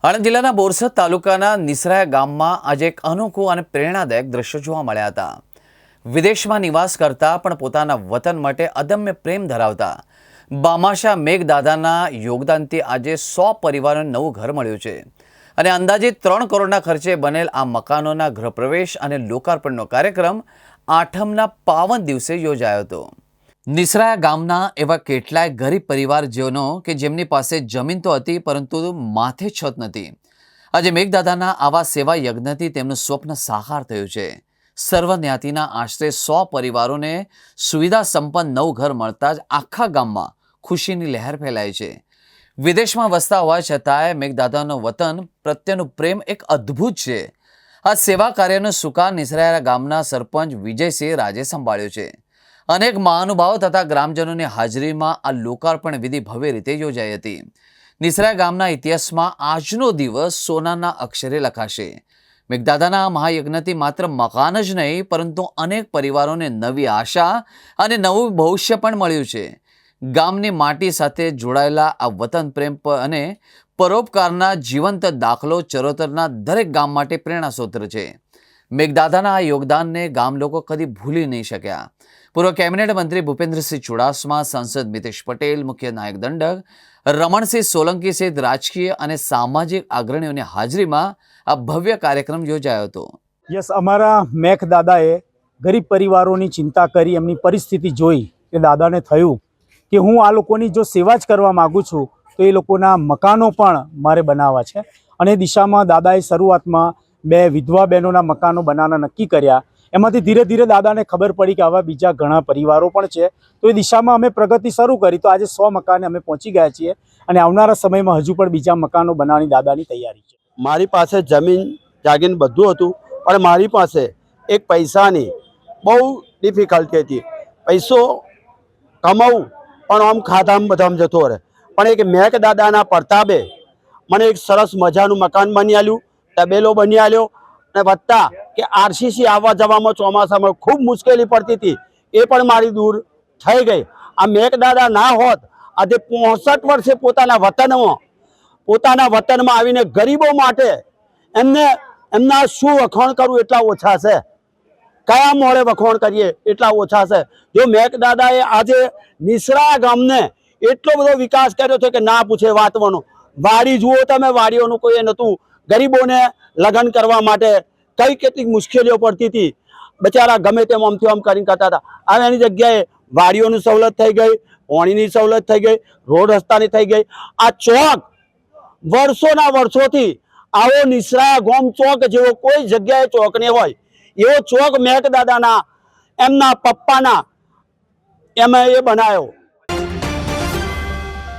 આણંદ જિલ્લાના બોરસદ તાલુકાના નિસરાયા ગામમાં આજે એક અનોખું અને પ્રેરણાદાયક દ્રશ્ય જોવા મળ્યા હતા। વિદેશમાં નિવાસ કરતા પણ પોતાના વતન માટે અદમ્ય પ્રેમ ધરાવતા બામાશા મેઘદાદાના યોગદાનથી આજે 100 પરિવારોને નવું ઘર મળ્યું છે અને અંદાજિત 3 કરોડના ખર્ચે બનેલ આ મકાનોના ગૃહપ્રવેશ અને લોકાર્પણનો કાર્યક્રમ આઠમના પાવન દિવસે યોજાયો હતો। નિસરાયા ગામના એવા કેટલાય ગરીબ પરિવારજનો કે જેમની પાસે જમીન તો હતી પરંતુ માથે છત નથી। આજે મેઘદાદાના આવા સેવા યજ્ઞથી તેમનું સ્વપ્ન સાકાર થયું છે। સર્વજ્ઞાતિના આશરે 100 પરિવારોને સુવિધા સંપન્ન નવું ઘર મળતા જ આખા ગામમાં ખુશીની લહેર ફેલાઈ છે। વિદેશમાં વસતા હોવા છતાંય મેઘદાદાનો વતન પ્રત્યેનો પ્રેમ એક અદ્ભુત છે। આ સેવા કાર્યનો સુકાન નિસરાયા ગામના સરપંચ વિજયસિંહ રાજે સંભાળ્યો છે। અનેક મહાનુભાવો તથા ગ્રામજનોની હાજરીમાં આ લોકાર્પણ વિધિ ભવ્ય રીતે યોજાઈ હતી। નિસરાયા ગામના ઇતિહાસમાં આજનો દિવસ સોનાના અક્ષરે લખાશે। મેઘદાદાના મહાયજ્ઞથી માત્ર મકાન જ નહીં પરંતુ અનેક પરિવારોને નવી આશા અને નવું ભવિષ્ય પણ મળ્યું છે। ગામની માટી સાથે જોડાયેલા આ વતન પ્રેમ અને પરોપકારના જીવંત દાખલો ચરોતરના દરેક ગામ માટે પ્રેરણાસ્ત્રોત છે। મેઘદાદાના આ યોગદાનને ગામ લોકો કદી ભૂલી નહીં શક્યા। પૂર્વ કેબિનેટ મંત્રી ભૂપેન્દ્રસિંહ ચુડાસમા, સાંસદ મિતેશ પટેલ, મુખ્ય નાયક દંડક રમણસિંહ સોલંકી સહિત રાજકીય અને સામાજિક અગ્રણીઓની હાજરીમાં આ ભવ્ય કાર્યક્રમ યોજાયો હતો। યસ, અમારા મેઘદાદાએ ગરીબ પરિવારોની ચિંતા કરી એમની પરિસ્થિતિ જોઈ કે દાદાને થયું કે હું આ લોકોની જો સેવા જ કરવા માગું છું તો એ લોકોના મકાનો પણ મારે બનાવવા છે અને દિશામાં દાદાએ શરૂઆતમાં 2 વિધવા બહેનોના મકાનો બનાવવાના નક્કી કર્યા। એમાંથી ધીરે ધીરે દાદાને ખબર પડી કે આવા બીજા ઘણા પરિવારો પણ છે તો એ દિશામાં અમે પ્રગતિ શરૂ કરી તો આજે 100 મકાને અમે પહોંચી ગયા છીએ અને આવનારા સમયમાં હજુ પણ બીજા મકાનો બનાવવાની દાદાની તૈયારી છે। મારી પાસે જમીન જાગીન બધું હતું પણ મારી પાસે એક પૈસાની બહુ ડિફિકલ્ટી હતી। પૈસો કમાવું પણ આમ ખાધામાં બધામાં જતો રહે, પણ એક મેઘદાદાના પ્રતાપે મને એક સરસ મજાનું મકાન બની આલ્યું, તબેલો બની આલ્યો અને વધતા કે આરસીસી આવવા જવામાં ચોમાસામાં ખૂબ મુશ્કેલી પડતી હતી એ પણ મારી દૂર થઈ ગઈ। આ મેઘદાદા ના હોત આજે 65 વર્ષે પોતાના વતનમાં આવીને ગરીબો માટે એમના શું વખાણ કરવું એટલા ઓછા છે, કયા મોડે વખાણ કરીએ એટલા ઓછા છે। જો મેઘદાદાએ આજે નિસરાયા ગામને એટલો બધો વિકાસ કર્યો છે કે ના પૂછે વાતવાનો। વાડી જુઓ તમે, વાડીઓનું કોઈ નહોતું, ગરીબોને લગ્ન કરવા માટે કેટલીક મુશ્કેલીઓ પડતી હતી, બચારા ગમે તેમ આમથી આમ કરીને કરતા હતા। હવે એની જગ્યાએ વાડીઓની સવલત થઈ ગઈ, પાણીની સવલત થઈ ગઈ, રોડ રસ્તાની થઈ ગઈ। આ ચોક વર્ષોના વર્ષોથી આવો નિસરાયા ગામ ચોક જેવો કોઈ જગ્યાએ ચોક નહીં હોય એવો ચોક મેઘદાદાના એમના પપ્પાના એ બનાવ્યો।